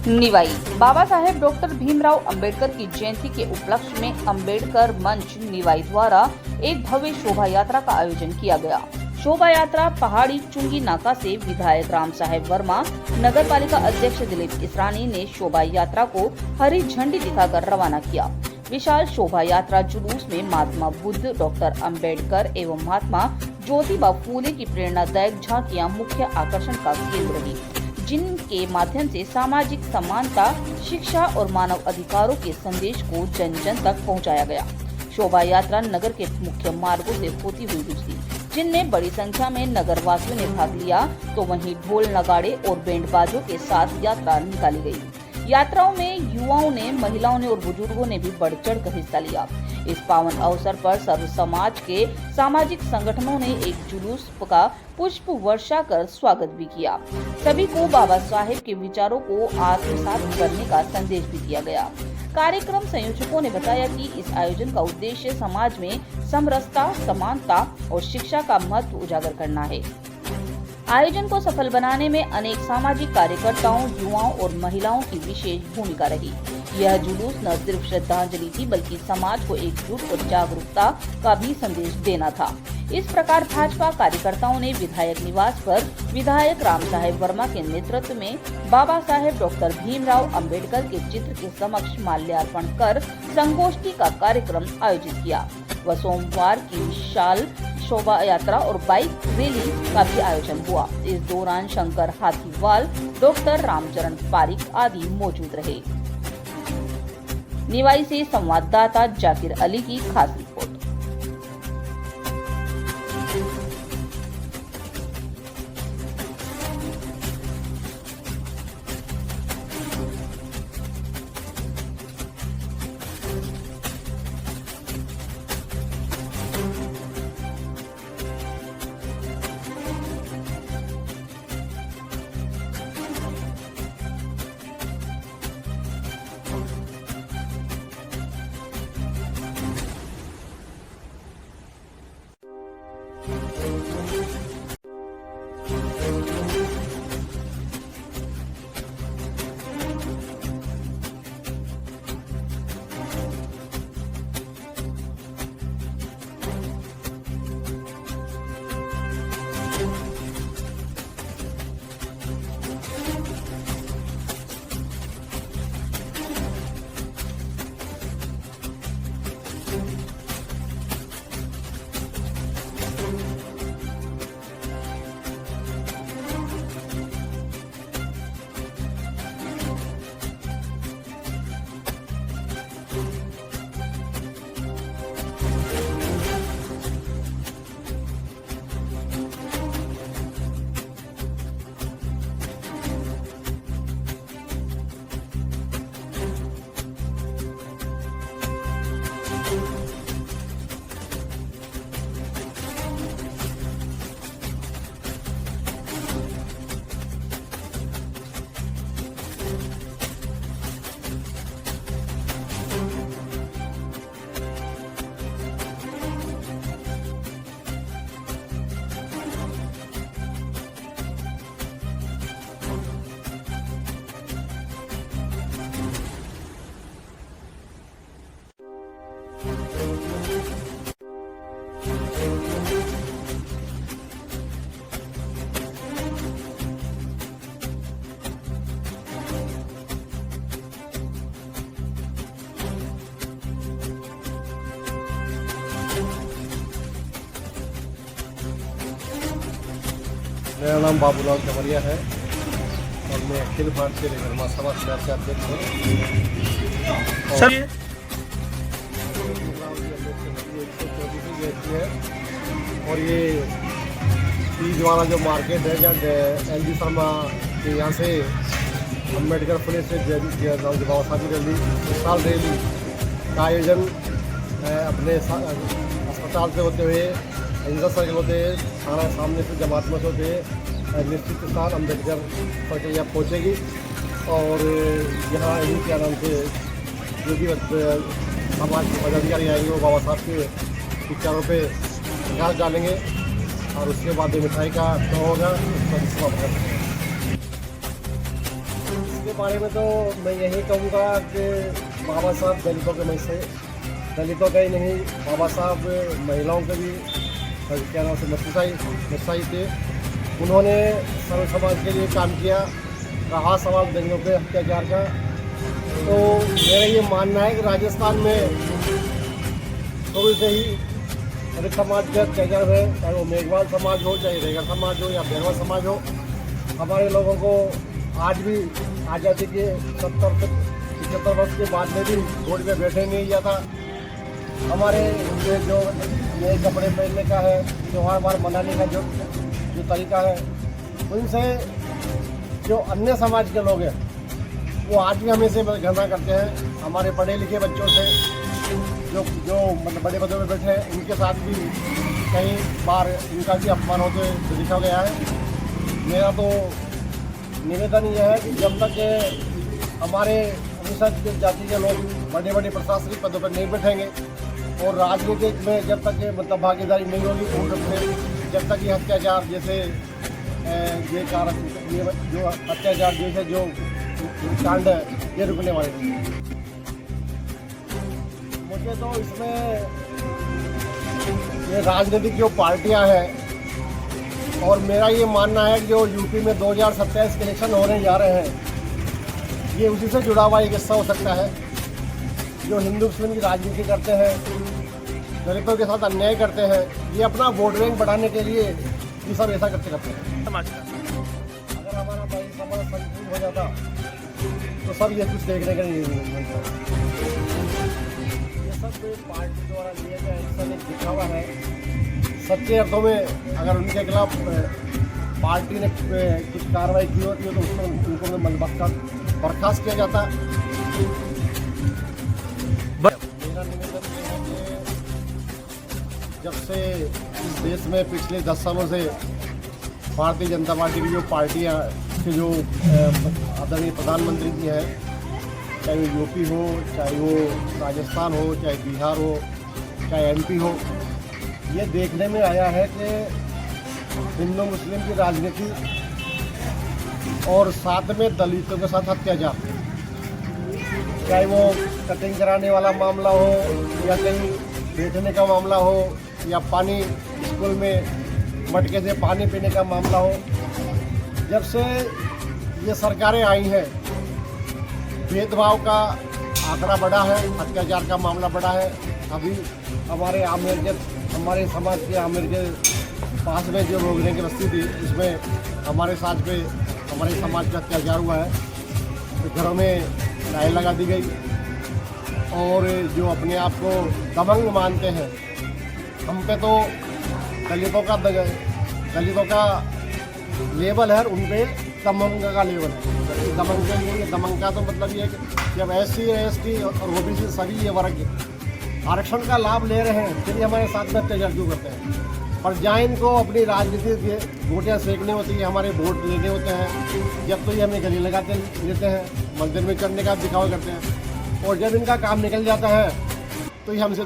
Niwai Baba Saheb doctor Bhimrao Ambedkar की जयंती के उपलक्ष्य में अंबेडकर मंच निवाई द्वारा एक भव्य शोभा यात्रा का आयोजन किया गया। शोभा यात्रा पहाड़ी चुंगी नाका से विधायक राम साहेब वर्मा, नगर पालिका अध्यक्ष दिलीप इसरानी ने शोभा यात्रा को हरी झंडी दिखाकर रवाना किया। विशाल शोभा यात्रा जुलूस में महात्मा बुद्ध, डॉक्टर अंबेडकर एवं महात्मा ज्योतिबा फूले की प्रेरणादायक झांकियां मुख्य आकर्षण का केंद्र रही, जिनके माध्यम से सामाजिक समानता, शिक्षा और मानव अधिकारों के संदेश को जन जन तक पहुंचाया गया। शोभा यात्रा नगर के मुख्य मार्गों से होती हुई गुजरी, जिनमें बड़ी संख्या में नगर वासियों ने भाग लिया, तो वहीं ढोल नगाड़े और बैंड बाजों के साथ यात्रा निकाली गई। यात्राओं में युवाओं ने, महिलाओं ने और बुजुर्गों ने भी बढ़ चढ़ कर हिस्सा लिया। इस पावन अवसर पर सर्व समाज के सामाजिक संगठनों ने एक जुलूस का पुष्प वर्षा कर स्वागत भी किया। सभी को बाबा साहेब के विचारों को आत्मसात करने का संदेश भी दिया गया। कार्यक्रम संयोजकों ने बताया कि इस आयोजन का उद्देश्य समाज में समरसता, समानता और शिक्षा का महत्व उजागर करना है। आयोजन को सफल बनाने में अनेक सामाजिक कार्यकर्ताओं, युवाओं और महिलाओं की विशेष भूमिका रही। यह जुलूस न सिर्फ श्रद्धांजलि थी, बल्कि समाज को एकजुट और जागरूकता का भी संदेश देना था। इस प्रकार भाजपा कार्यकर्ताओं ने विधायक निवास पर विधायक राम साहेब वर्मा के नेतृत्व में बाबा साहेब डॉक्टर भीमराव अंबेडकर के चित्र के समक्ष माल्यार्पण कर संगोष्ठी का कार्यक्रम आयोजित किया। वह सोमवार की विशाल शोभा यात्रा और बाइक रैली का भी आयोजन हुआ। इस दौरान शंकर हाथीवाल, डॉक्टर रामचरण पारिक आदि मौजूद रहे। निवाई से संवाददाता जाकिर अली की खास रिपोर्ट। मेरा नाम बाबूलाल चमरिया है और मैं अखिल भारतीय धर्मा सभा से अध्यक्ष हूँ। सर और ये तीज वाला जो मार्केट है, जहाँ एल जी शर्मा के यहाँ से अम्बेडकर पुलिस से बाबा साहब रैली, साल रैली का आयोजन अपने अस्पताल से होते हुए, इंदिरा सर्कल होते हुए, थाना सामने से जमात में होते हुए निश्चित के साथ अम्बेडकर सर्कल यहाँ पहुँचेगी। और यहाँ इन्हीं के नाम से जो भी समाज के पदाधिकारी आएंगे वो बाबा साहब के विचारों पे प्रकाश डालेंगे और उसके बाद मिठाई का शो होगा, उसका समापन करेंगे। इसके बारे में तो मैं यही कहूँगा कि बाबा साहब दलितों के में से दलितों का ही नहीं, बाबा साहब महिलाओं के भी क्या नाम से मसीही थे। उन्होंने सर्व समाज के लिए काम किया। रहा सवाल दलितों के अत्याचार का, तो मेरा ये मानना है कि राजस्थान में शुरू से ही दलित समाज के अत्याचार है, चाहे वो मेघवाल समाज हो, चाहे रेगर समाज हो या बैरवा समाज हो। हमारे लोगों को आज भी आज़ादी के 70-75 वर्ष के बाद में भी रोड पे बैठे नहीं दिया था। हमारे ये जो नए कपड़े पहनने का है, त्यौहार वार मनाने का जो तरीका है, उनसे जो अन्य समाज के लोग हैं वो आज भी हमें से घृणा करते हैं। हमारे पढ़े लिखे बच्चों से जो मतलब बड़े पदों में बैठे हैं, उनके साथ भी कई बार इनका भी अपमान होते हुए देखा गया है। मेरा तो निवेदन यह है कि जब तक हमारे अनुसूचित जाति के लोग बड़े बड़े प्रशासनिक पदों पर नहीं बैठेंगे और राजनीतिक में जब तक मतलब भागीदारी नहीं होगी पूर्ण रूप से, जब तक ये अत्याचार जैसे ये कारक ये जो अत्याचार जैसे जो कांड है ये रुकने वाले नहीं। मुझे तो इसमें ये राजनीतिक जो पार्टियां हैं, और मेरा ये मानना है कि जो यूपी में 2027 के इलेक्शन होने जा रहे हैं, ये उसी से जुड़ा हुआ एक हिस्सा हो सकता है। जो हिंदू मुस्लिम की राजनीति करते हैं, दलितों के साथ अन्याय करते हैं, ये अपना वोट बैंक बढ़ाने के लिए ये सब ऐसा करते हैं। समाज का अगर हमारा भाई समाज संपूर्ण हो जाता तो सब ये कुछ देखने के लिए नहीं मिलता। ये सब पार्टी द्वारा लिया गया एक्शन एक दिखावा है। सच्चे अर्थों में अगर उनके खिलाफ पार्टी ने कुछ कार्रवाई की होती है तो उसको उनको बर्खास्त किया जाता। मेरा निवेदन ये है कि जब से इस देश में पिछले 10 सालों से भारतीय जनता पार्टी की जो पार्टियां के जो आदरणीय प्रधानमंत्री जी हैं, चाहे वो यूपी हो, चाहे वो राजस्थान हो, चाहे बिहार हो, चाहे एमपी हो, ये देखने में आया है कि हिंदू मुस्लिम की राजनीति और साथ में दलितों के साथ अत्याचार, चाहे वो कटिंग कराने वाला मामला हो या कहीं बेचने का मामला हो या पानी स्कूल में मटके से पानी पीने का मामला हो, जब से ये सरकारें आई हैं भेदभाव का आंकड़ा बढ़ा है, अत्याचार का मामला बढ़ा है। अभी हमारे समाज के आमिर के पास में जो रोकने की बस्ती थी, उसमें हमारे समाज पे अत्याचार हुआ है। तो घरों में टाइल लगा दी गई, और जो अपने आप को दबंग मानते हैं, हम पे तो दलितों का लेवल है, उन पे दबंग का लेवल है। दबंग का तो मतलब ये है कि जब SC ST और OBC सभी ये वर्ग आरक्षण का लाभ ले रहे हैं, फिर हमारे साथ में अत्याचार क्यों करते हैं? और जहाँ इनको अपनी राजनीति के वोटियाँ सेकने होती है, हमारे वोट लेने होते हैं, जब तो ये हमें गले लगाते लेते हैं, मंदिर में चढ़ने का दिखावा करते हैं, और जब इनका काम निकल जाता है तो ये हमसे